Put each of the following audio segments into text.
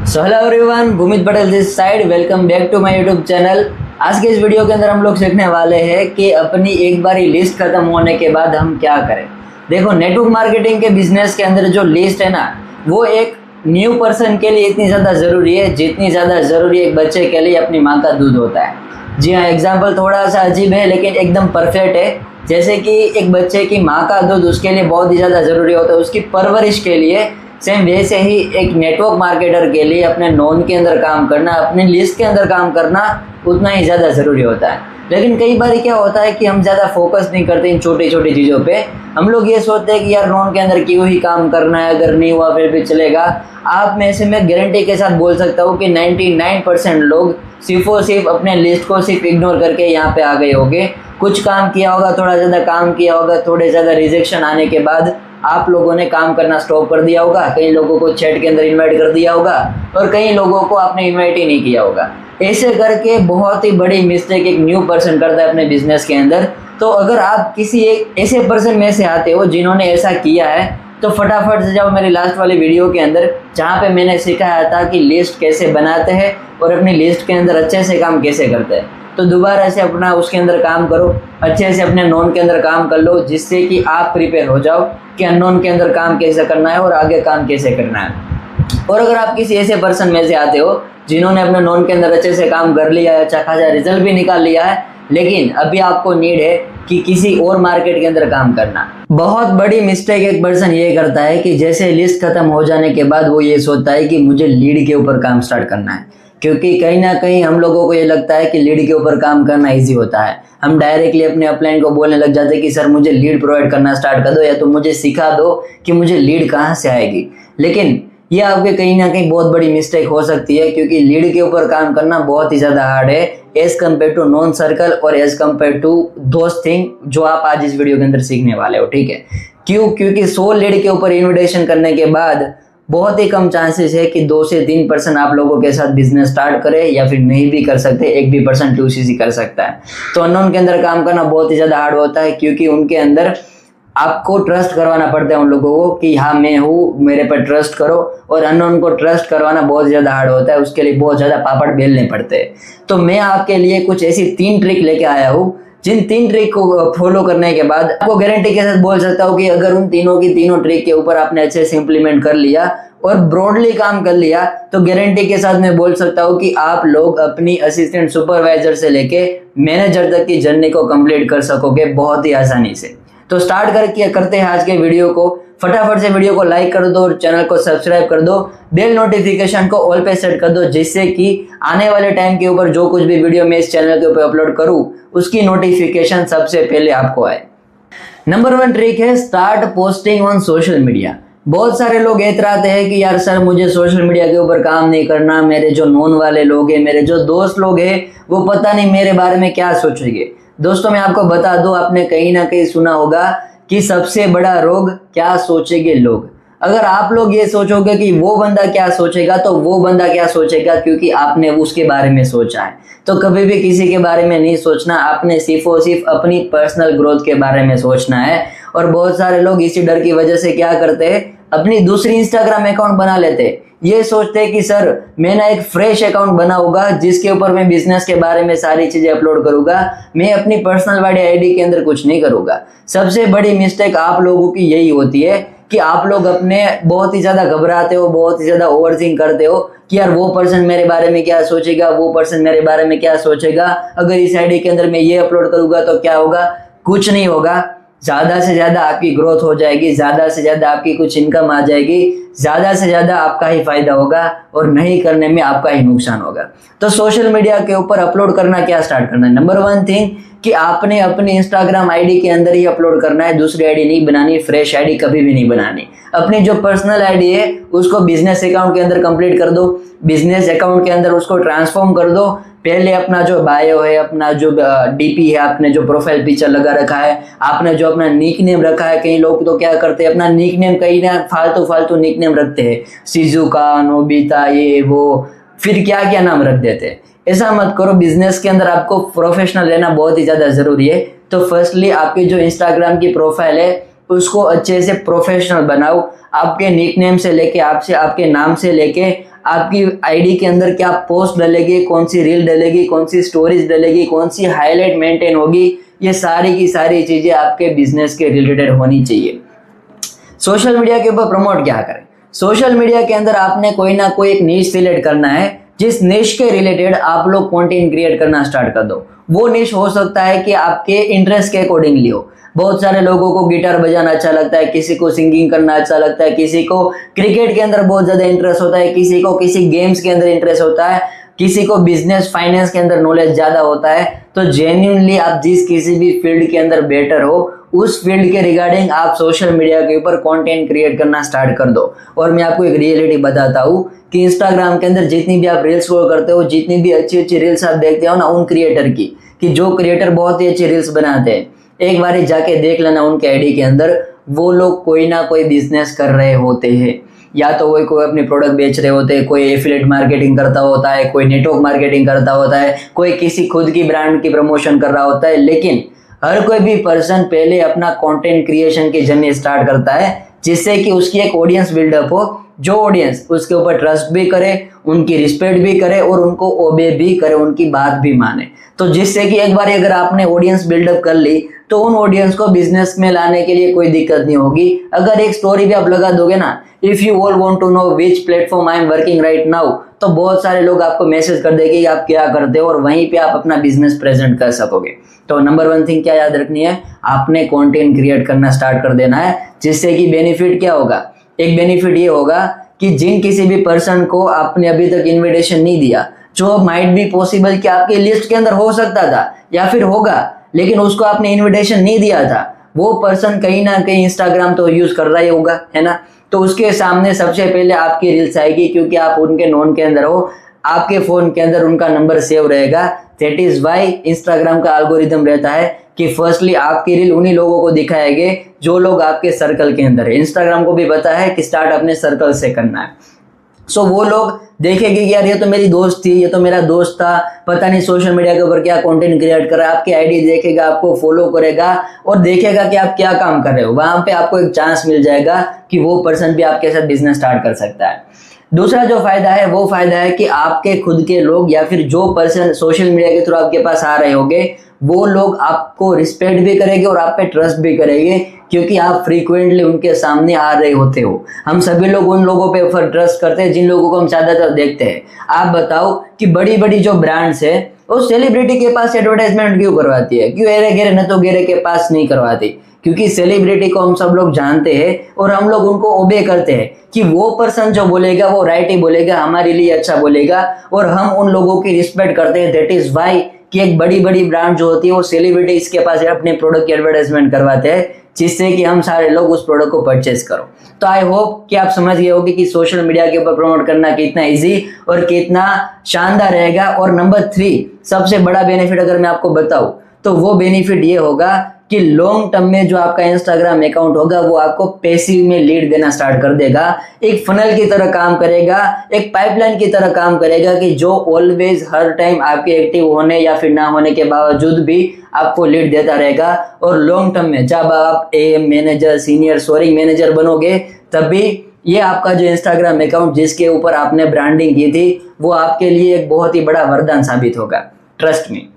So hello everyone, Bhoomit Patel this side. Welcome back to my YouTube channel. आज के इस video के अंदर हम लोग सीखने वाले हैं कि अपनी एक बारी लिस्ट खत्म होने के बाद हम क्या करें। देखो, नेटवर्क मार्केटिंग के बिजनेस के अंदर जो लिस्ट है ना, वो एक न्यू पर्सन के लिए इतनी ज़्यादा ज़रूरी है जितनी ज़्यादा ज़रूरी एक बच्चे के लिए अपनी माँ का दूध होता है। जी हाँ, एग्जाम्पल थोड़ा सा अजीब है लेकिन एकदम परफेक्ट है। जैसे कि एक बच्चे की माँ का दूध उसके लिए बहुत ही ज़्यादा ज़रूरी होता है उसकी परवरिश के लिए, सेम वैसे ही एक नेटवर्क मार्केटर के लिए अपने नोन के अंदर काम करना, अपनी लिस्ट के अंदर काम करना उतना ही ज़्यादा ज़रूरी होता है। लेकिन कई बार क्या होता है कि हम ज़्यादा फोकस नहीं करते इन छोटी छोटी चीज़ों पे। हम लोग ये सोचते हैं कि यार नोन के अंदर क्यों ही काम करना है, अगर नहीं हुआ फिर भी चलेगा। आप में से मैं गारंटी के साथ बोल सकता हूँ कि 99% लोग सिर्फ और सिर्फ अपने लिस्ट को सिर्फ इग्नोर करके यहाँ पे आ गए होंगे। कुछ काम किया होगा, थोड़ा ज़्यादा काम किया होगा, थोड़े ज़्यादा रिजेक्शन आने के बाद आप लोगों ने काम करना स्टॉप कर दिया होगा। कई लोगों को चैट के अंदर इनवाइट कर दिया होगा और कई लोगों को आपने इनवाइट ही नहीं किया होगा। ऐसे करके बहुत ही बड़ी मिस्टेक एक न्यू पर्सन करता है अपने बिजनेस के अंदर। तो अगर आप किसी एक ऐसे पर्सन में से आते हो जिन्होंने ऐसा किया है तो फटाफट से जाओ मेरी लास्ट वाली वीडियो के अंदर, जहाँ पे मैंने सिखाया था कि लिस्ट कैसे बनाते हैं और अपनी लिस्ट के अंदर अच्छे से काम कैसे करते हैं। तो दोबारा से अपना उसके अंदर काम करो, अच्छे से अपने नोन के अंदर काम कर लो, जिससे कि आप प्रिपेयर हो जाओ कि अननोन के अंदर काम कैसे करना है और आगे काम कैसे करना है। और अगर आप किसी ऐसे पर्सन में से आते हो जिन्होंने अपने नोन के अंदर अच्छे से काम कर लिया है, अच्छा खासा रिजल्ट भी निकाल लिया है, लेकिन अभी आपको नीड है कि किसी और मार्केट के अंदर काम करना। बहुत बड़ी मिस्टेक एक पर्सन ये करता है कि जैसे लिस्ट खत्म हो जाने के बाद वो ये सोचता है कि मुझे लीड के ऊपर काम स्टार्ट करना है, क्योंकि कहीं ना कहीं हम लोगों को ये लगता है कि लीड के ऊपर काम करना इजी होता है। हम डायरेक्टली अपने अपलाइन को बोलने लग जाते हैं कि सर मुझे लीड प्रोवाइड करना स्टार्ट कर दो, या तो मुझे सिखा दो कि मुझे लीड कहाँ से आएगी। लेकिन ये आपके कहीं ना कहीं बहुत बड़ी मिस्टेक हो सकती है, क्योंकि लीड के ऊपर काम करना बहुत ही ज़्यादा हार्ड है as compare to non circle और एज कम्पेयर टू दोस्त थिंग जो आप आज इस वीडियो के अंदर सीखने वाले हो। ठीक है, क्यों? क्योंकि 100 लीड के ऊपर इन्विटेशन करने के बाद बहुत ही कम चांसेस है कि 2 से 3% आप लोगों के साथ बिजनेस स्टार्ट करे, या फिर नहीं भी कर सकते, 1 भी % 2cc कर सकता है। तो अननोन के अंदर काम करना बहुत ही ज़्यादा हार्ड होता है, क्योंकि उनके अंदर आपको ट्रस्ट करवाना पड़ता है उन लोगों को कि हाँ मैं हूँ, मेरे पर ट्रस्ट करो। और अननोन को ट्रस्ट करवाना बहुत ज़्यादा हार्ड होता है, उसके लिए बहुत ज़्यादा पापड़ बेलने पड़ते हैं। तो मैं आपके लिए कुछ ऐसी 3 ट्रिक लेके आया हूँ, जिन 3 ट्रिक को फॉलो करने के बाद आपको गारंटी के साथ बोल सकता हूँ कि अगर उन तीनों ट्रिक के ऊपर आपने अच्छे से इंप्लीमेंट कर लिया और ब्रॉडली काम कर लिया, तो गारंटी के साथ मैं बोल सकता हूँ कि आप लोग अपनी असिस्टेंट सुपरवाइजर से लेके मैनेजर तक की जर्नी को कंप्लीट कर सकोगे बहुत ही आसानी से। तो स्टार्ट करते हैं आज के वीडियो को। फटाफट से वीडियो को लाइक कर दो और चैनल को सब्सक्राइब कर दो, बेल नोटिफिकेशन को ऑल पे सेट कर दो, जिससे कि आने वाले टाइम के ऊपर जो कुछ भी वीडियो मैं इस चैनल के ऊपर अपलोड करूं उसकी नोटिफिकेशन सबसे पहले आपको आए। नंबर 1 ट्रिक है start posting on social media. बहुत सारे लोग एतराते हैं कि यार सर मुझे सोशल मीडिया के ऊपर काम नहीं करना, मेरे जो नोन वाले लोग हैं, मेरे जो दोस्त लोग हैं, वो पता नहीं मेरे बारे में क्या सोचेंगे। दोस्तों मैं आपको बता दूं, आपने कहीं ना कहीं सुना होगा कि सबसे बड़ा रोग क्या सोचेंगे लोग। अगर आप लोग ये सोचोगे कि वो बंदा क्या सोचेगा, तो वो बंदा क्या सोचेगा, क्योंकि आपने उसके बारे में सोचा है। तो कभी भी किसी के बारे में नहीं सोचना, आपने सिर्फ और सिर्फ अपनी पर्सनल ग्रोथ के बारे में सोचना है। और बहुत सारे लोग इसी डर की वजह से क्या करते हैं, अपनी दूसरी इंस्टाग्राम अकाउंट बना लेते हैं। ये सोचते हैं कि सर मैं ना एक फ्रेश अकाउंट बनाऊंगा जिसके ऊपर मैं बिजनेस के बारे में सारी चीजें अपलोड करूंगा, मैं अपनी पर्सनल वाली आईडी के अंदर कुछ नहीं करूंगा। सबसे बड़ी मिस्टेक आप लोगों की यही होती है कि आप लोग अपने बहुत ही ज्यादा घबराते हो, बहुत ही ज्यादा ओवरथिंक करते हो कि यार वो पर्सन मेरे बारे में क्या सोचेगा, वो पर्सन मेरे बारे में क्या सोचेगा, अगर इस आईडी के अंदर मैं ये अपलोड करूंगा तो क्या होगा। कुछ नहीं होगा, ज्यादा से ज्यादा आपकी ग्रोथ हो जाएगी, ज्यादा से ज्यादा आपकी कुछ इनकम आ जाएगी, ज्यादा से ज्यादा आपका ही फायदा होगा और नहीं करने में आपका ही नुकसान होगा। तो सोशल मीडिया के ऊपर अपलोड करना क्या स्टार्ट करना है। नंबर 1 थिंग कि आपने अपनी इंस्टाग्राम आईडी के अंदर ही अपलोड करना है, दूसरी आईडी नहीं बनानी, फ्रेश आईडी कभी भी नहीं बनानी। अपनी जो पर्सनल आईडी है उसको बिजनेस अकाउंट के अंदर कंप्लीट कर दो, बिजनेस अकाउंट के अंदर उसको ट्रांसफॉर्म कर दो। पहले अपना जो बायो है, अपना जो डीपी है, आपने जो प्रोफाइल पिक्चर लगा रखा है, आपने जो अपना निक नेम रखा है, कई लोग तो क्या करते हैं अपना निक नेम कहीं ना फालतू निक नेम रखते हैं, शिजुका, नोबिता, ये वो, फिर क्या क्या नाम रख देते हैं। ऐसा मत करो। बिजनेस के अंदर आपको प्रोफेशनल रहना बहुत ही ज्यादा जरूरी है। तो फर्स्टली आपकी जो इंस्टाग्राम की प्रोफाइल है उसको अच्छे से प्रोफेशनल बनाओ। आपके निकनेम से लेके आपके नाम से लेके आपकी आईडी के अंदर क्या पोस्ट डलेगी, कौन सी रील डलेगी, कौन सी स्टोरीज डलेगी, कौन सी हाईलाइट मेंटेन होगी, ये सारी की सारी चीजें आपके बिजनेस के रिलेटेड होनी चाहिए। सोशल मीडिया के ऊपर प्रमोट क्या करें? सोशल मीडिया के अंदर आपने कोई ना कोई एक निश सिलेक्ट करना है, जिस निश के रिलेटेड आप लोग कंटेंट क्रिएट करना स्टार्ट कर दो। वो निश हो सकता है कि आपके इंटरेस्ट के अकॉर्डिंगली हो। बहुत सारे लोगों को गिटार बजाना अच्छा लगता है, किसी को सिंगिंग करना अच्छा लगता है, किसी को क्रिकेट के अंदर बहुत ज्यादा इंटरेस्ट होता है, किसी को किसी गेम्स के अंदर इंटरेस्ट होता है, किसी को बिजनेस फाइनेंस के अंदर नॉलेज ज्यादा होता है। तो जेन्युइनली आप जिस किसी भी फील्ड के अंदर बेटर हो, उस फील्ड के रिगार्डिंग आप सोशल मीडिया के ऊपर कंटेंट क्रिएट करना स्टार्ट कर दो। और मैं आपको एक रियलिटी बताता हूँ कि इंस्टाग्राम के अंदर जितनी भी आप रील्स स्क्रॉल करते हो, जितनी भी अच्छी अच्छी रील्स आप देखते हो ना उन क्रिएटर की, कि जो क्रिएटर बहुत ही अच्छी रील्स बनाते हैं, एक बार जाके देख लेना उनके आईडी के अंदर, वो लोग कोई ना कोई बिजनेस कर रहे होते हैं। या तो वो कोई अपने प्रोडक्ट बेच रहे होते हैं, कोई एफिलिएट मार्केटिंग करता होता है, कोई नेटवर्क मार्केटिंग करता होता है, कोई किसी खुद की ब्रांड की प्रमोशन कर रहा होता है। लेकिन हर कोई भी पर्सन पहले अपना कंटेंट क्रिएशन की जर्नी स्टार्ट करता है, जिससे कि उसकी एक ऑडियंस बिल्डअप हो, जो ऑडियंस उसके ऊपर ट्रस्ट भी करे, उनकी रिस्पेक्ट भी करे और उनको ओबे भी करे, उनकी बात भी माने। तो जिससे कि एक बार अगर आपने ऑडियंस बिल्डअप कर ली तो उन ऑडियंस को बिजनेस में लाने के लिए कोई दिक्कत नहीं होगी। अगर एक स्टोरी भी आप लगा दोगे ना, if you all want to know which platform I am working right now, तो बहुत सारे लोग आपको मैसेज कर देंगे कि आप क्या करते हो और वहीं पे आप अपना बिजनेस प्रेजेंट कर सकोगे। तो नंबर 1 थिंग क्या याद रखनी है, आपने कंटेंट क्रिएट करना स्टार्ट कर देना है। जिससे कि बेनिफिट क्या होगा, एक बेनिफिट ये होगा कि जिन किसी भी पर्सन को आपने अभी तक इनविटेशन नहीं दिया, जो माइट बी पॉसिबल कि आपकी लिस्ट के अंदर हो सकता था या फिर होगा, लेकिन उसको आपने इनविटेशन नहीं दिया था, वो पर्सन कहीं ना कहीं इंस्टाग्राम तो यूज कर रहा ही होगा, है ना। तो उसके सामने सबसे पहले आपकी रील्स आएगी, क्योंकि आप उनके नोन के अंदर हो, आपके फोन के अंदर उनका नंबर सेव रहेगा। दैट इज वाई इंस्टाग्राम का एल्गोरिथम रहता है कि फर्स्टली आपकी रील उन्हीं लोगों को दिखाएंगे जो लोग आपके सर्कल के अंदर है। इंस्टाग्राम को भी पता है कि स्टार्ट अपने सर्कल से करना है। सो वो लोग देखेंगे कि यार ये तो मेरी दोस्त थी, ये तो मेरा दोस्त था, पता नहीं सोशल मीडिया के ऊपर क्या कंटेंट क्रिएट कर रहा है। आपकी आईडी देखेगा, आपको फॉलो करेगा और देखेगा कि आप क्या काम कर रहे हो। वहां पे आपको एक चांस मिल जाएगा कि वो पर्सन भी आपके साथ बिजनेस स्टार्ट कर सकता है। दूसरा जो फायदा है वो फायदा है कि आपके खुद के लोग या फिर जो पर्सन सोशल मीडिया के थ्रू आपके पास आ रहे होंगे, वो लोग आपको रिस्पेक्ट भी करेंगे और आप पे ट्रस्ट भी करेंगे, क्योंकि आप फ्रीक्वेंटली उनके सामने आ रहे होते हो। हम सभी लोग उन लोगों पे ट्रस्ट करते हैं जिन लोगों को हम ज्यादातर देखते हैं। आप बताओ कि बड़ी बड़ी जो ब्रांड्स है वो सेलिब्रिटी के पास एडवर्टाइजमेंट क्यों करवाती है, क्यों एरे गेरे न तो गेरे के पास नहीं करवाती? क्योंकि सेलिब्रिटी को हम सब लोग जानते हैं और हम लोग उनको ओबे करते हैं कि वो पर्सन जो बोलेगा वो राइट ही बोलेगा, हमारे लिए अच्छा बोलेगा, और हम उन लोगों की रिस्पेक्ट करते हैं। दैट इज वाई कि एक बड़ी बड़ी ब्रांड जो होती है वो सेलिब्रिटीज के पास अपने प्रोडक्ट की एडवर्टाइजमेंट करवाते हैं, जिससे कि हम सारे लोग उस प्रोडक्ट को परचेज करो। तो आई होप कि आप समझ गए होंगे कि सोशल मीडिया के ऊपर प्रमोट करना कितना इजी और कितना शानदार रहेगा। और नंबर 3 सबसे बड़ा बेनिफिट अगर मैं आपको बताऊं तो वो बेनिफिट ये होगा कि लॉन्ग टर्म में जो आपका इंस्टाग्राम अकाउंट होगा वो आपको पैसिव में लीड देना स्टार्ट कर देगा। एक फनल की तरह काम करेगा, एक पाइपलाइन की तरह काम करेगा कि जो ऑलवेज हर टाइम आपके एक्टिव होने या फिर ना होने के बावजूद भी आपको लीड देता रहेगा। और लॉन्ग टर्म में जब आप AM manager, senior sourcing manager बनोगे, तभी ये आपका जो इंस्टाग्राम अकाउंट जिसके ऊपर आपने ब्रांडिंग की थी वो आपके लिए एक बहुत ही बड़ा वरदान साबित होगा, ट्रस्ट मी।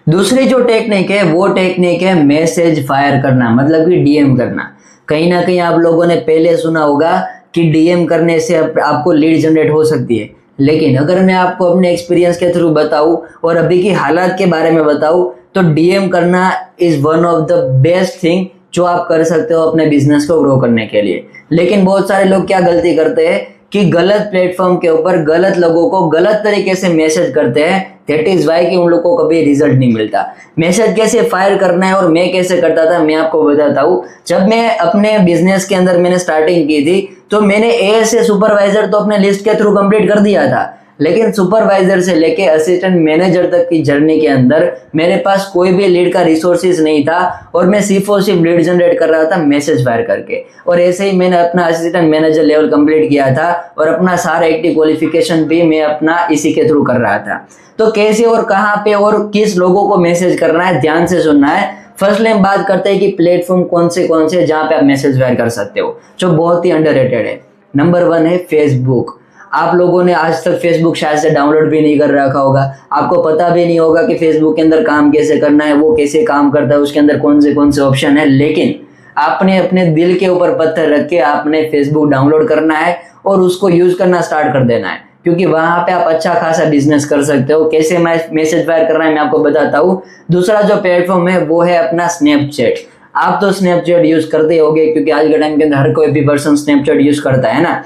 दूसरी जो टेक्निक है वो टेक्निक है मैसेज फायर करना, मतलब कि डीएम करना। कहीं ना कहीं आप लोगों ने पहले सुना होगा कि डीएम करने से आपको लीड जनरेट हो सकती है, लेकिन अगर मैं आपको अपने एक्सपीरियंस के थ्रू बताऊं और अभी की हालात के बारे में बताऊं तो डीएम करना is one of the best thing जो आप कर सकते हो अपने बिजनेस को ग्रो करने के लिए। लेकिन बहुत सारे लोग क्या गलती करते हैं कि गलत प्लेटफॉर्म के ऊपर गलत लोगों को गलत तरीके से मैसेज करते हैं। दैट इज वाई कि उन लोगों को कभी रिजल्ट नहीं मिलता। मैसेज कैसे फायर करना है और मैं कैसे करता था मैं आपको बताता हूँ। जब मैं अपने बिजनेस के अंदर मैंने स्टार्टिंग की थी तो मैंने एएसए सुपरवाइजर तो अपने लिस्ट के थ्रू कंप्लीट कर दिया था, लेकिन सुपरवाइजर से लेके असिस्टेंट मैनेजर तक की जर्नी के अंदर मेरे पास कोई भी लीड का रिसोर्सेज नहीं था और मैं सिर्फ और सिर्फ लीड जनरेट कर रहा था मैसेज फायर करके। और ऐसे ही मैंने अपना असिस्टेंट मैनेजर लेवल कंप्लीट किया था और अपना सारा एक्टिव क्वालिफिकेशन भी मैं अपना इसी के थ्रू कर रहा था। तो कैसे और कहाँ पे और किस लोगों को मैसेज करना है ध्यान से सुनना है। फर्स्टली हम बात करते हैं कि प्लेटफॉर्म कौन से जहां पे आप मैसेज वायर कर सकते हो, जो बहुत ही अंडररेटेड है। नंबर 1 है फेसबुक। आप लोगों ने आज तक फेसबुक शायद से डाउनलोड भी नहीं कर रखा होगा, आपको पता भी नहीं होगा कि फेसबुक के अंदर काम कैसे करना है, वो कैसे काम करता है, उसके अंदर कौन से ऑप्शन है। लेकिन आपने अपने दिल के ऊपर पत्थर रख के आपने फेसबुक डाउनलोड करना है और उसको यूज करना स्टार्ट कर देना है, क्योंकि वहां पे आप अच्छा खासा बिजनेस कर सकते हो। कैसे मैसेज फायर करना है मैं आपको बताता हूँ। दूसरा जो प्लेटफॉर्म है वो है अपना स्नैपचैट। आप तो स्नैपचैट यूज करते होगे, क्योंकि आज के टाइम के अंदर हर कोई भी पर्सन स्नैपचैट यूज करता है ना।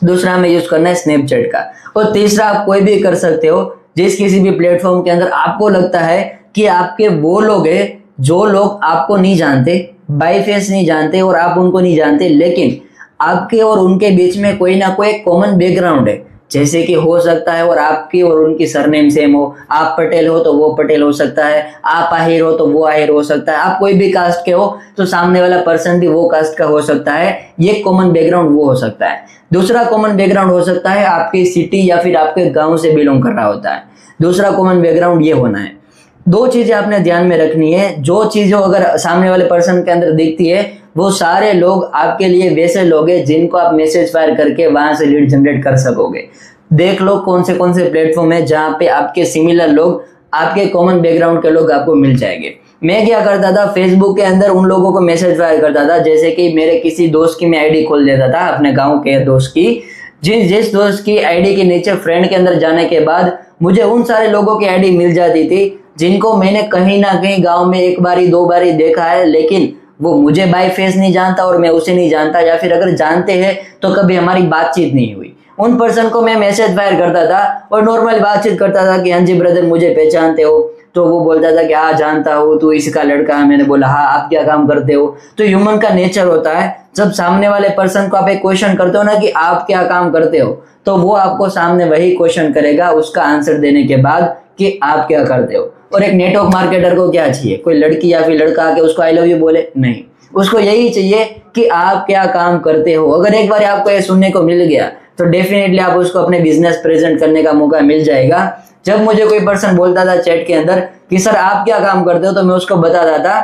दूसरा हमें यूज करना है स्नैपचैट का। और तीसरा आप कोई भी कर सकते हो जिस किसी भी प्लेटफॉर्म के अंदर आपको लगता है कि आपके वो लोग हैं जो लोग आपको नहीं जानते, बाय फेस नहीं जानते और आप उनको नहीं जानते, लेकिन आपके और उनके बीच में कोई ना कोई कॉमन बैकग्राउंड है। जैसे कि हो सकता है और आपकी और उनकी सरनेम सेम हो, आप पटेल हो तो वो पटेल हो सकता है, आप आहिर हो तो वो आहिर हो सकता है, आप कोई भी कास्ट के हो तो सामने वाला पर्सन भी वो कास्ट का हो सकता है। ये कॉमन बैकग्राउंड वो हो सकता है। दूसरा कॉमन बैकग्राउंड हो सकता है आपकी सिटी या फिर आपके गांव से बिलोंग कर रहा होता है। दूसरा कॉमन बैकग्राउंड ये होना है। दो चीजें आपने ध्यान में रखनी है। जो चीजें अगर सामने वाले पर्सन के अंदर दिखती है, वो सारे लोग आपके लिए वैसे लोग हैं जिनको आप मैसेज फायर करके वहां से लीड जनरेट कर सकोगे। देख लो कौन से प्लेटफॉर्म है जहां पे आपके सिमिलर लोग, आपके कॉमन बैकग्राउंड के लोग आपको मिल जाएंगे। मैं क्या करता था, फेसबुक के अंदर उन लोगों को मैसेज फायर करता था, जैसे कि मेरे किसी दोस्त की मैं आईडी खोल देता था, अपने गांव के दोस्त की। जिस दोस्त की आईडी के नीचे फ्रेंड के अंदर जाने के बाद मुझे उन सारे लोगों की आईडी मिल जाती थी जिनको मैंने कहीं ना कहीं गांव में एक बारी दो बारी देखा है, लेकिन वो मुझे बाय फेस नहीं जानता और मैं उसे नहीं जानता, या फिर अगर जानते हैं तो कभी हमारी बातचीत नहीं हुई। उन पर्सन को मैं मैसेज फायर करता था और नॉर्मल बातचीत करता था कि हाँ जी ब्रदर मुझे पहचानते हो, तो वो बोलता था कि हाँ जानता हूँ, तू इसका लड़का है। मैंने बोला हाँ, आप क्या काम करते हो। तो ह्यूमन का नेचर होता है, जब सामने वाले पर्सन को आप एक क्वेश्चन करते हो ना कि आप क्या काम करते हो, तो वो आपको सामने वही क्वेश्चन करेगा उसका आंसर देने के बाद कि आप क्या करते हो। और एक नेटवर्क मार्केटर को क्या चाहिए, कोई लड़की या फिर लड़का आके उसको आई लव यू बोले? नहीं, उसको यही चाहिए कि आप क्या काम करते हो। अगर एक बार आपको ये सुनने को मिल गया तो डेफिनेटली आप उसको अपने बिजनेस प्रेजेंट करने का मौका मिल जाएगा। जब मुझे कोई पर्सन बोलता था चैट के अंदर कि सर आप क्या काम करते हो, तो मैं उसको बताता था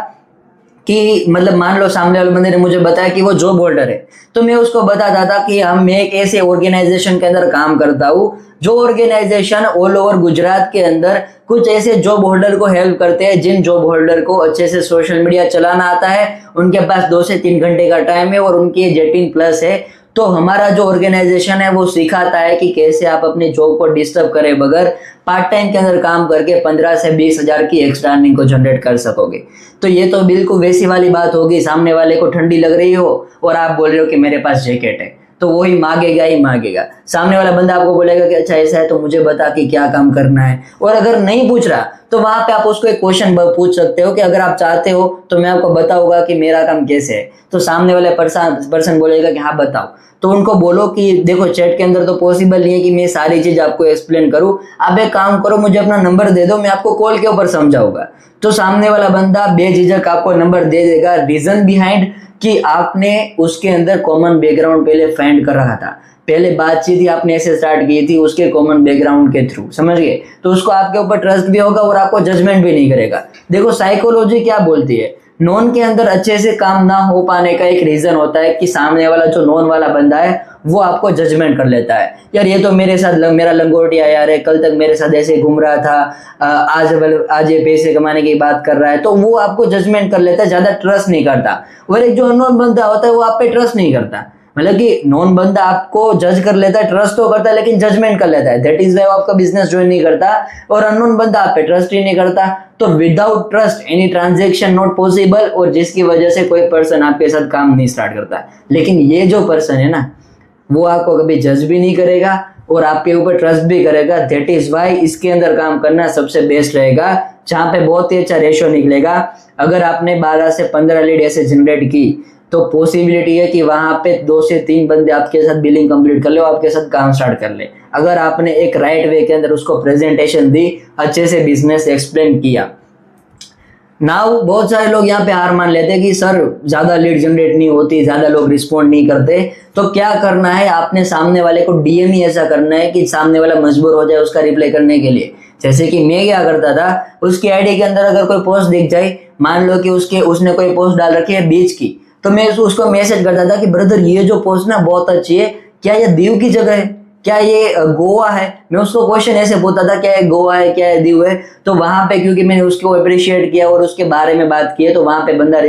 कि मतलब मान लो सामने वाले बंदे ने मुझे बताया कि वो जॉब होल्डर है, तो मैं उसको बताता था कि मैं एक ऐसे ऑर्गेनाइजेशन के अंदर काम करता हूँ जो ऑर्गेनाइजेशन ऑल ओवर गुजरात के अंदर कुछ ऐसे जॉब होल्डर को हेल्प करते हैं जिन जॉब होल्डर को अच्छे से सोशल मीडिया चलाना आता है, उनके पास 2 से 3 घंटे का टाइम है और उनकी एज 18+ है। तो हमारा जो ऑर्गेनाइजेशन है वो सिखाता है कि कैसे आप अपनी जॉब को डिस्टर्ब करे बगैर पार्ट टाइम के अंदर काम करके 15 से 20 हजार की एक्स्ट्रा अर्निंग को जनरेट कर सकोगे। तो ये तो बिल्कुल वैसी वाली बात होगी, सामने वाले को ठंडी लग रही हो और आप बोल रहे हो कि मेरे पास जैकेट है, तो वो ही मांगेगा ही मांगेगा। सामने वाला बंदा आपको बोलेगा कि अच्छा ऐसा है तो मुझे बता कि क्या काम करना है। और अगर नहीं पूछ रहा तो वहां पे आप उसको एक क्वेश्चन पूछ सकते हो कि अगर आप चाहते हो तो मैं आपको बताऊंगा कि मेरा काम कैसे है। तो सामने वाले पर्सन बोलेगा कि हाँ बताओ। तो उनको बोलो कि देखो चैट के अंदर तो पॉसिबल नहीं है कि मैं सारी चीज आपको एक्सप्लेन करूं, आप एक काम करो मुझे अपना नंबर दे दो, मैं आपको कॉल के ऊपर समझाऊंगा। तो सामने वाला बंदा बेझिझक आपको नंबर दे देगा। रीजन बिहाइंड कि आपने उसके अंदर कॉमन बैकग्राउंड पहले फाइंड कर रखा था, पहले बातचीत ही आपने ऐसे स्टार्ट की थी उसके कॉमन बैकग्राउंड के थ्रू, समझ गए। तो उसको आपके ऊपर ट्रस्ट भी होगा और आपको जजमेंट भी नहीं करेगा। देखो साइकोलॉजी क्या बोलती है, नॉन के अंदर अच्छे से काम ना हो पाने का एक रीजन होता है कि सामने वाला जो नॉन वाला बंदा है वो आपको जजमेंट कर लेता है। यार ये तो मेरे साथ मेरा लंगोटिया यार है, कल तक मेरे साथ ऐसे घूम रहा था, आज ये पैसे कमाने की बात कर रहा है, तो वो आपको जजमेंट कर लेता है, ज्यादा ट्रस्ट नहीं करता। और एक जो अननोन बंदा होता है वो आप पे ट्रस्ट नहीं करता, मतलब कि नॉन बंदा आपको जज कर लेता है, ट्रस्ट तो करता है लेकिन जजमेंट कर लेता है। दैट इज वाई आपका बिजनेस ज्वाइन नहीं करता। और अननोन बंदा आप पे ट्रस्ट ही नहीं करता। तो without trust any transaction not possible, और जिसकी वजह से कोई पर्सन आपके साथ काम नहीं स्टार्ट करता। लेकिन ये जो पर्सन है ना वो आपको कभी जज भी नहीं करेगा और आपके ऊपर ट्रस्ट भी करेगा। दैट इज वाई इसके अंदर काम करना सबसे बेस्ट रहेगा, जहां पे बहुत ही अच्छा रेशियो निकलेगा। अगर आपने 12 से 15 लीड ऐसे जनरेट की तो पॉसिबिलिटी है कि वहां पे 2 से 3 बंदे आपके साथ बिलिंग कंप्लीट कर ले और आपके साथ काम स्टार्ट कर ले, अगर आपने एक राइट वे के अंदर उसको प्रेजेंटेशन दी, अच्छे से बिजनेस एक्सप्लेन किया। नाउ बहुत सारे लोग यहाँ पे हार मान लेते हैं कि सर ज्यादा लीड जनरेट नहीं होती, ज्यादा लोग रिस्पॉन्ड नहीं करते। तो क्या करना है, आपने सामने वाले को डीएम ही ऐसा करना है कि सामने वाला मजबूर हो जाए उसका रिप्लाई करने के लिए। जैसे कि मैं क्या करता था, उसकी आईडी के अंदर अगर कोई पोस्ट दिख जाए मान लो कि उसने कोई पोस्ट डाल रखी है बीच की, तो मैं उसको मैसेज करता था कि ब्रदर ये जो पोस्ट ना बहुत अच्छी है, क्या ये दीव की जगह है, क्या ये गोवा है। मैं उसको क्वेश्चन ऐसे पूछता था क्या ये गोवा है, क्या ये दीव है। तो वहां पे क्योंकि मैंने उसको अप्रिशिएट किया और उसके बारे में बात की है, तो वहां पे बंदा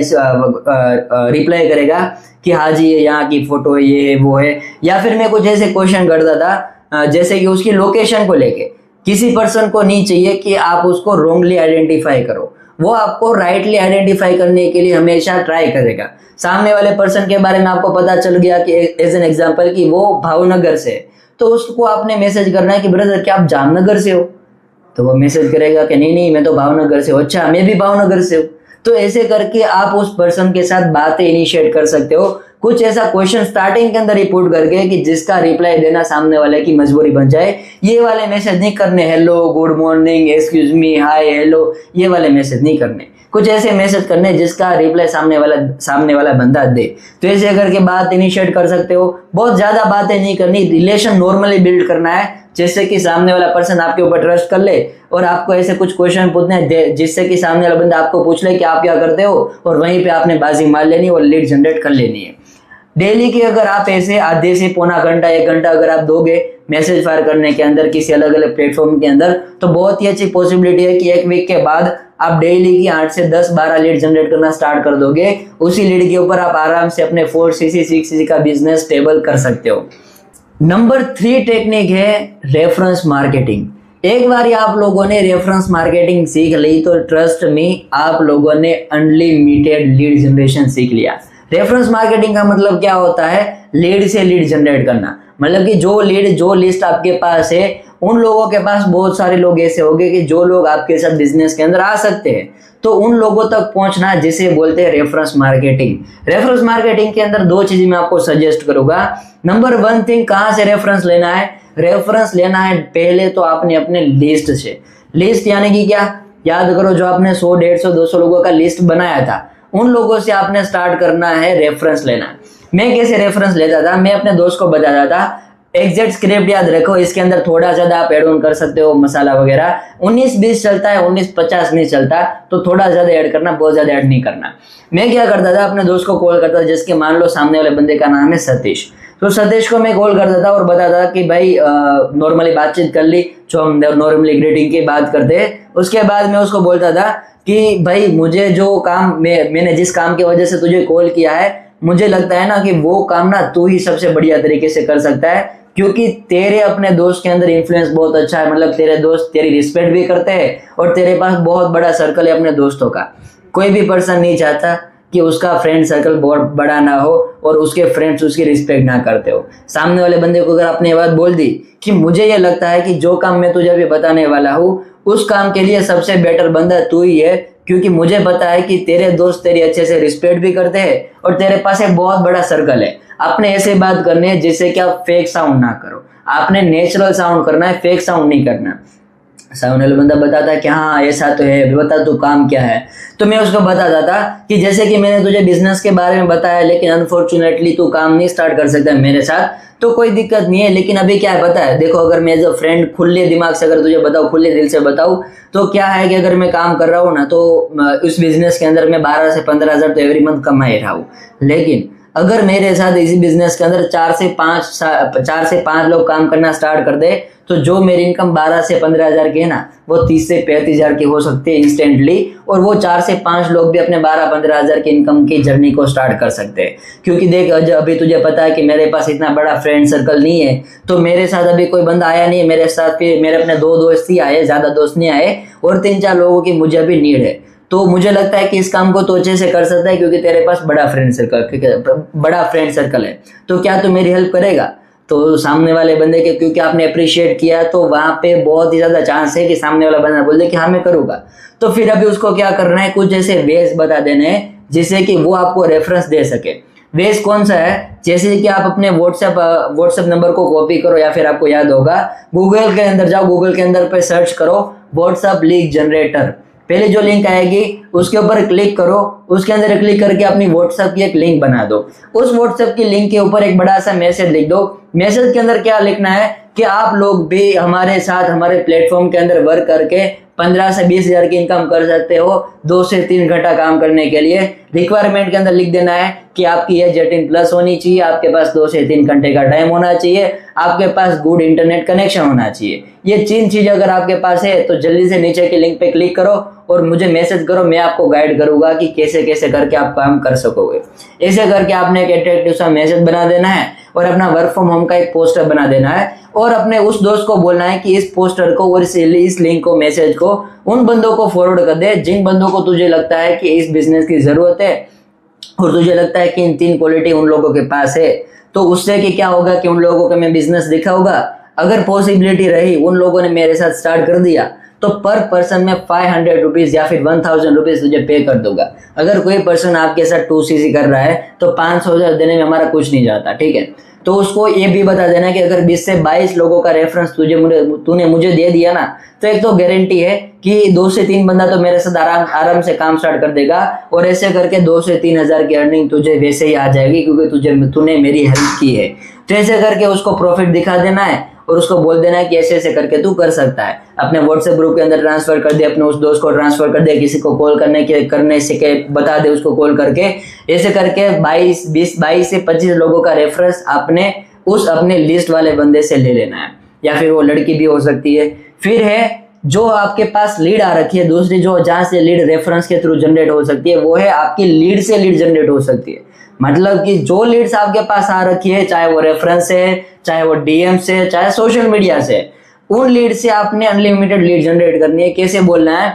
रिप्लाई करेगा कि हाँ जी ये यहाँ की फोटो है, ये है वो है। या फिर मैं कुछ ऐसे क्वेश्चन करता था जैसे कि उसकी लोकेशन को लेके, किसी पर्सन को नहीं चाहिए कि आप उसको रोंगली आइडेंटिफाई करो, वो आपको राइटली आइडेंटिफाई करने के लिए हमेशा ट्राई करेगा। सामने वाले पर्सन के बारे में आपको पता चल गया कि एज एन एग्जांपल कि वो भावनगर से है, तो उसको आपने मैसेज करना है कि ब्रदर क्या आप जामनगर से हो, तो वो मैसेज करेगा कि नहीं नहीं मैं तो भावनगर से हूँ। अच्छा मैं भी भावनगर से हूँ। तो ऐसे करके आप उस पर्सन के साथ बातें इनिशिएट कर सकते हो, कुछ ऐसा क्वेश्चन स्टार्टिंग के अंदर ही पुट करके कि जिसका रिप्लाई देना सामने वाले की मजबूरी बन जाए। ये वाले मैसेज नहीं करने, hello good morning excuse me hi hello, ये वाले मैसेज नहीं करने। कुछ ऐसे मैसेज करने जिसका रिप्लाई सामने वाला बंदा दे। तो ऐसे करके बात इनिशिएट कर सकते हो। बहुत ज्यादा बातें नहीं करनी, रिलेशन नॉर्मली बिल्ड करना है, जैसे कि सामने वाला पर्सन आपके ऊपर ट्रस्ट कर ले और आपको ऐसे कुछ क्वेश्चन पूछने हैं जिससे कि सामने वाला बंदा आपको पूछ ले कि आप क्या करते हो, और वहीं पे आपने बाजी मार लेनी और लीड जनरेट कर लेनी है। डेली की अगर आप ऐसे आधे से पौना घंटा 1 घंटा अगर आप दोगे मैसेज फायर करने के अंदर किसी अलग अलग प्लेटफॉर्म के अंदर, तो बहुत ही अच्छी पॉसिबिलिटी है कि 1 वीक के बाद आप डेली की 8 से 10-12 लीड जनरेट करना स्टार्ट कर दोगे। उसी लीड के ऊपर आप आराम से अपने 4cc 6cc का बिजनेस स्टेबल कर सकते हो। नंबर 3 टेक्निक है रेफरेंस मार्केटिंग। एक बार आप लोगों ने रेफरेंस मार्केटिंग सीख ली तो ट्रस्ट मी आप लोगों ने अनलिमिटेड लीड जनरेशन सीख लिया। रेफरेंस मार्केटिंग का मतलब क्या होता है, लीड से लीड जनरेट करना। मतलब कि जो लिस्ट आपके पास है, उन लोगों के पास बहुत सारे लोग ऐसे होंगे कि जो लोग आपके साथ बिजनेस के अंदर आ सकते हैं, तो उन लोगों तक पहुंचना जिसे बोलते हैं रेफरेंस मार्केटिंग। रेफरेंस मार्केटिंग के अंदर 2 चीजें मैं आपको सजेस्ट करूंगा। नंबर 1 थिंग, कहां से रेफरेंस लेना है? रेफरेंस लेना है पहले तो आपने अपने लिस्ट से। लिस्ट यानी कि क्या, याद करो जो आपने 100 150 200 लोगों का लिस्ट बनाया था, उन लोगों से आपने स्टार्ट करना है रेफरेंस लेना। मैं कैसे रेफरेंस लेता था, मैं अपने दोस्त को बताता था एग्जैक्ट स्क्रिप्ट याद रखो, इसके अंदर थोड़ा ज्यादा आप एड ऑन कर सकते हो मसाला वगैरह। 19-20 चलता है, 19-50 नहीं चलता, तो थोड़ा ज्यादा ऐड करना, बहुत ज्यादा ऐड नहीं करना। मैं क्या करता था, अपने दोस्त को कॉल करता था जिसके मान लो सामने वाले बंदे का नाम है सतीश। तो सतीश को मैं कॉल करता था और बताता था कि भाई नॉर्मली बातचीत कर ली, जो हम नॉर्मली ग्रीटिंग की बात करते हैं। उसके बाद मैं उसको बोलता था कि भाई मुझे जो काम मैंने जिस काम की वजह से तुझे कॉल किया है, मुझे लगता है ना कि वो काम ना तू ही सबसे बढ़िया तरीके से कर सकता है, क्योंकि तेरे अपने दोस्त के अंदर इन्फ्लुएंस बहुत अच्छा है। मतलब तेरे दोस्त तेरी रिस्पेक्ट भी करते हैं और तेरे पास बहुत बड़ा सर्कल है अपने दोस्तों का। कोई भी पर्सन नहीं चाहता कि उसका फ्रेंड सर्कल बहुत बड़ा ना हो और उसके फ्रेंड्स उसकी रिस्पेक्ट ना करते हो। सामने वाले बंदे को अगर आपने ये बात बोल दी कि मुझे ये लगता है कि जो काम मैं तुझे अभी बताने वाला हूँ, उस काम के लिए सबसे बेटर बंदा तू ही है, क्योंकि मुझे पता है कि तेरे दोस्त तेरी अच्छे से रिस्पेक्ट भी करते हैं और तेरे पास एक बहुत बड़ा सर्कल है। आपने ऐसे बात करनी है जिससे कि आप फेक साउंड ना करो, आपने नेचुरल साउंड करना है, फेक साउंड नहीं करना। सामने वाला बंदा बताता है कि हाँ ऐसा तो है, बता तू काम क्या है। तो मैं उसको बताता था कि जैसे कि मैंने तुझे बिजनेस के बारे में बताया, लेकिन अनफॉर्चुनेटली तू काम नहीं स्टार्ट कर सकता मेरे साथ, तो कोई दिक्कत नहीं है। लेकिन अभी क्या है पता है, देखो अगर मैं एज अ फ्रेंड खुले दिमाग से अगर तुझे बताऊँ, खुले दिल से बताऊँ, तो क्या है कि अगर मैं काम कर रहा हूँ ना, तो उस बिजनेस के अंदर मैं 12 से 15 हज़ार तो एवरी मंथ कमा ही रहा हूँ। लेकिन अगर मेरे साथ इसी बिजनेस के अंदर 4 से 5 लोग काम करना स्टार्ट कर दे, तो जो मेरी इनकम 12 से 15 हज़ार की है ना, वो 30 से 35 हज़ार की हो सकती है इंस्टेंटली। और वो 4 से 5 लोग भी अपने 12-15 हज़ार की इनकम की जर्नी को स्टार्ट कर सकते हैं। क्योंकि देख अभी तुझे पता है कि मेरे पास इतना बड़ा फ्रेंड सर्कल नहीं है, तो मेरे साथ अभी कोई बंदा आया नहीं है। मेरे साथ मेरे अपने 2 दोस्त ही आए, ज्यादा दोस्त नहीं आए, और 3-4 लोगों की मुझे अभी नीड है। तो मुझे लगता है कि इस काम को तो अच्छे से कर सकता है, क्योंकि तेरे पास बड़ा फ्रेंड सर्कल है। तो क्या तू मेरी हेल्प करेगा? तो सामने वाले बंदे के क्योंकि आपने अप्रिशिएट किया, तो वहां पे बहुत ही ज्यादा चांस है कि सामने वाला बंदा बोल दे कि हाँ मैं करूंगा। तो फिर अभी उसको क्या करना है, कुछ ऐसे वेज बता देने हैं जिससे कि वो आपको रेफरेंस दे सके। वेज कौन सा है, जैसे कि आप अपने व्हाट्सएप नंबर को कॉपी करो, या फिर आपको याद होगा गूगल के अंदर जाओ, गूगल के अंदर पे सर्च करो व्हाट्सएप लीड जनरेटर। पहले जो लिंक आएगी उसके ऊपर क्लिक करो, उसके अंदर क्लिक करके अपनी व्हाट्सएप की एक लिंक बना दो। उस व्हाट्सएप की लिंक के ऊपर एक बड़ा सा मैसेज लिख दो। मैसेज के अंदर क्या लिखना है कि आप लोग भी हमारे साथ हमारे प्लेटफॉर्म के अंदर वर्क करके 15 से 20 हजार की इनकम कर सकते हो 2 से 3 घंटा काम करने के लिए। रिक्वायरमेंट के अंदर लिख देना है कि आपकी एज 18+ होनी चाहिए, आपके पास 2 से 3 घंटे का टाइम होना चाहिए, आपके पास गुड इंटरनेट कनेक्शन होना चाहिए। ये 3 चीजें अगर आपके पास है तो जल्दी से नीचे के लिंक पे क्लिक करो और मुझे मैसेज करो, मैं आपको गाइड करूंगा कि कैसे कैसे करके आप काम कर सकोगे। ऐसे करके आपने एक अट्रैक्टिव सा मैसेज बना देना है और अपना वर्क फ्रॉम होम का एक पोस्टर बना देना है और अपने उस दोस्त को बोलना है कि इस पोस्टर को और इस लिंक को, मैसेज को उन बंदों को फॉरवर्ड कर दे जिन बंदों को तुझे लगता है कि इस बिजनेस की जरूरत है और तुझे लगता है कि इन 3 क्वालिटी उन लोगों के पास है। तो उससे कि क्या होगा कि उन लोगों को मैं बिजनेस दिखाऊंगा, अगर पॉसिबिलिटी रही उन लोगों ने मेरे साथ स्टार्ट कर दिया तो पर पर्सन में 500 रुपीज या फिर 1000 रुपीज तुझे पे कर दूंगा। अगर कोई पर्सन आपके साथ 2cc कर रहा है तो 500 देने में हमारा कुछ नहीं जाता, ठीक है। तो उसको ये भी बता देना कि अगर 20 से 22 लोगों का रेफरेंस तूने मुझे दे दिया ना, तो एक तो गारंटी है कि 2 से 3 बंदा तो मेरे साथ आराम से काम स्टार्ट कर देगा और ऐसे करके 2 से 3 हजार की अर्निंग तुझे वैसे ही आ जाएगी क्योंकि तूने मेरी हेल्प की है। तो ऐसे करके उसको प्रॉफिट दिखा देना है और उसको बोल देना है कि ऐसे ऐसे करके तू कर सकता है। अपने व्हाट्सएप ग्रुप के अंदर ट्रांसफर कर दे, अपने उस दोस्त को ट्रांसफर कर दे, किसी को कॉल करने से बता दे उसको कॉल करके। ऐसे करके 22 से 25 लोगों का रेफरेंस आपने अपने लिस्ट वाले बंदे से ले लेना है, या फिर वो लड़की भी हो सकती है। फिर है जो आपके पास लीड आ रखी है, दूसरी जो जहां से लीड रेफरेंस के थ्रू जनरेट हो सकती है वो है आपकी लीड से लीड जनरेट हो सकती है। मतलब कि जो लीड्स आपके पास आ रखी है, चाहे वो रेफरेंस से, चाहे वो डीएम से, चाहे सोशल मीडिया से, उन लीड से आपने अनलिमिटेड लीड जनरेट करनी है। कैसे बोलना है,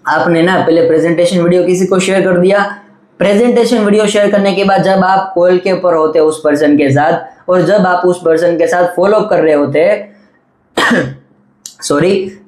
आपने ना पहले प्रेजेंटेशन वीडियो किसी को शेयर कर दिया। प्रेजेंटेशन वीडियो शेयर करने के बाद जब आप कॉल के ऊपर होते हो उस पर्सन के साथ और जब आप उस पर्सन के साथ फॉलो कर रहे होते हैं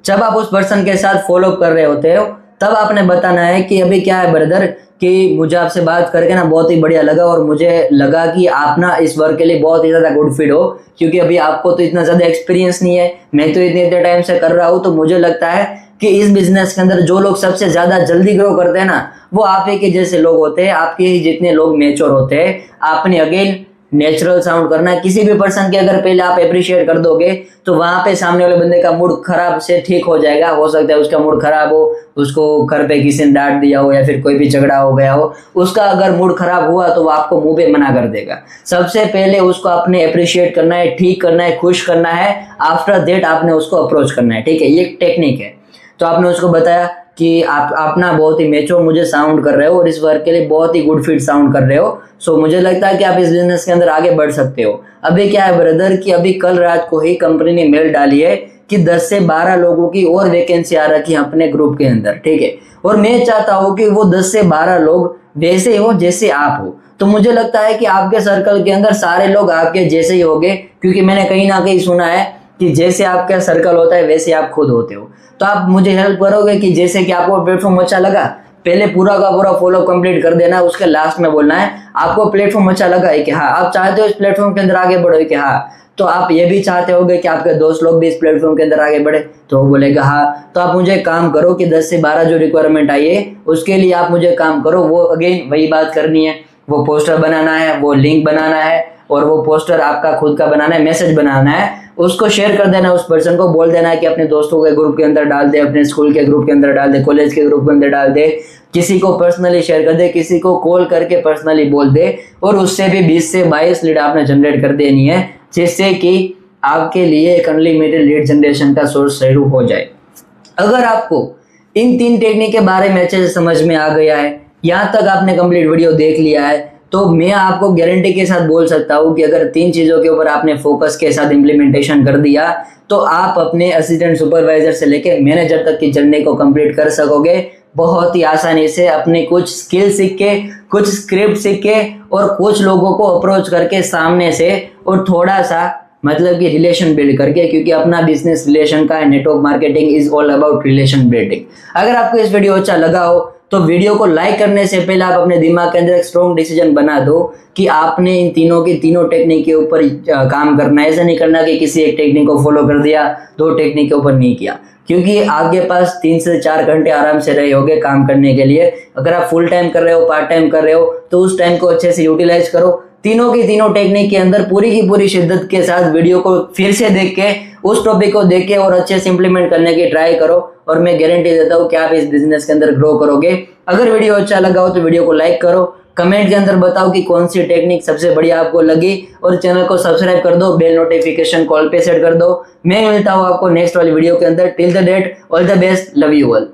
जब आप उस पर्सन के साथ फॉलो कर रहे होते हो तब आपने बताना है कि अभी क्या है ब्रदर कि मुझे आपसे बात करके ना बहुत ही बढ़िया लगा और मुझे लगा कि आप ना इस वर्क के लिए बहुत ही ज्यादा गुड फिट हो, क्योंकि अभी आपको तो इतना ज्यादा एक्सपीरियंस नहीं है, मैं तो इतने टाइम से कर रहा हूँ। तो मुझे लगता है कि इस बिजनेस के अंदर जो लोग सबसे ज्यादा जल्दी ग्रो करते हैं ना वो आप ही के जैसे लोग होते हैं, आपके ही जितने लोग मैच्योर होते हैं। आपने अगेन नेचुरल साउंड करना है। किसी भी पर्सन के अगर पहले आप अप्रिशिएट कर दोगे तो वहां पे सामने वाले बंदे का मूड खराब से ठीक हो जाएगा। हो सकता है उसका मूड खराब हो, उसको घर पे किसी ने डांट दिया हो या फिर कोई भी झगड़ा हो गया हो, उसका अगर मूड खराब हुआ तो वो आपको मुंह पे मना कर देगा। सबसे पहले उसको आपने अप्रिशिएट करना है, ठीक करना है, खुश करना है, आफ्टर दैट आपने उसको अप्रोच करना है, ठीक है। ये टेक्निक है। तो आपने उसको बताया कि आप ना बहुत ही मैच्योर मुझे साउंड कर रहे हो और इस वर्क के लिए बहुत ही गुड फिट साउंड कर रहे हो, सो मुझे लगता है कि आप इस बिजनेस के अंदर आगे बढ़ सकते हो। अभी क्या है ब्रदर कि अभी कल रात को ही कंपनी ने मेल डाली है कि 10 से 12 लोगों की और वैकेंसी आ रखी है अपने ग्रुप के अंदर, ठीक है। और मैं चाहता हूँ कि वो 10 से 12 लोग वैसे हो जैसे आप हो। तो मुझे लगता है कि आपके सर्कल के अंदर सारे लोग आपके जैसे ही होंगे, क्योंकि मैंने कहीं ना कहीं सुना है कि जैसे आपका सर्कल होता है वैसे आप खुद होते हो। तो आप मुझे हेल्प करोगे कि जैसे कि आपको प्लेटफॉर्म अच्छा लगा, पहले पूरा का पूरा फॉलो कंप्लीट कर देना, उसके लास्ट में बोलना है आपको प्लेटफॉर्म अच्छा लगा है कि हाँ, आप चाहते हो इस प्लेटफॉर्म के अंदर आगे बढ़ो कि हाँ, तो आप ये भी चाहते होगे कि आपके दोस्त लोग भी इस प्लेटफॉर्म के अंदर आगे बढ़े, तो वो बोलेगा हाँ। तो आप मुझे काम करो कि 10 से 12 जो रिक्वायरमेंट आई है उसके लिए आप मुझे काम करो। वो अगेन वही बात करनी है, वो पोस्टर बनाना है, वो लिंक बनाना है और वो पोस्टर आपका खुद का बनाना है, मैसेज बनाना है, उसको शेयर कर देना। उस पर्सन को बोल देना है कि अपने दोस्तों के ग्रुप के अंदर डाल दे, अपने स्कूल के ग्रुप के अंदर डाल दे, कॉलेज के ग्रुप के अंदर डाल दे, किसी को पर्सनली शेयर कर दे, किसी को कॉल करके पर्सनली बोल दे और उससे भी 20 से 22 लीड आपने जनरेट कर देनी है, जिससे कि आपके लिए एक अनलिमिटेड लीड जनरेशन का सोर्स शुरू हो जाए। अगर आपको इन 3 टेक्निक के बारे में अच्छे से समझ में आ गया है, यहाँ तक आपने कंप्लीट वीडियो देख लिया है, तो मैं आपको गारंटी के साथ बोल सकता हूँ कि अगर 3 चीजों के ऊपर आपने फोकस के साथ इम्प्लीमेंटेशन कर दिया तो आप अपने असिस्टेंट सुपरवाइजर से लेकर मैनेजर तक की जर्नी को कंप्लीट कर सकोगे बहुत ही आसानी से। अपने कुछ स्किल सीख के, कुछ स्क्रिप्ट सीख के और कुछ लोगों को अप्रोच करके सामने से, और थोड़ा सा मतलब कि रिलेशन बिल्ड करके, क्योंकि अपना बिजनेस रिलेशन का है। Network marketing is all about relation building. अगर आपको इस वीडियो अच्छा लगा हो तो वीडियो को लाइक करने से पहले आप अपने दिमाग के अंदर एक स्ट्रॉन्ग डिसीजन बना दो कि आपने इन तीनों टेक्निक के ऊपर काम करना है। ऐसा नहीं करना कि किसी एक टेक्निक को फॉलो कर दिया, 2 टेक्निक के ऊपर नहीं किया, क्योंकि आपके पास 3 से 4 घंटे आराम से रहे होगे काम करने के लिए। अगर आप फुल टाइम कर रहे हो, पार्ट टाइम कर रहे हो, तो उस टाइम को अच्छे से यूटिलाइज करो। तीनों की तीनों टेक्निक के अंदर पूरी की पूरी शिद्दत के साथ वीडियो को फिर से देख के, उस टॉपिक को देख के और अच्छे से इंप्लीमेंट करने की ट्राई करो, और मैं गारंटी देता हूँ कि आप इस बिजनेस के अंदर ग्रो करोगे। अगर वीडियो अच्छा लगा हो तो वीडियो को लाइक करो, कमेंट के अंदर बताओ कि कौन सी टेक्निक सबसे बढ़िया आपको लगी, और चैनल को सब्सक्राइब कर दो, बेल नोटिफिकेशन कॉल पे सेट कर दो। मैं मिलता हूँ आपको नेक्स्ट वाली वीडियो के अंदर। Till the date, all the best, love you all.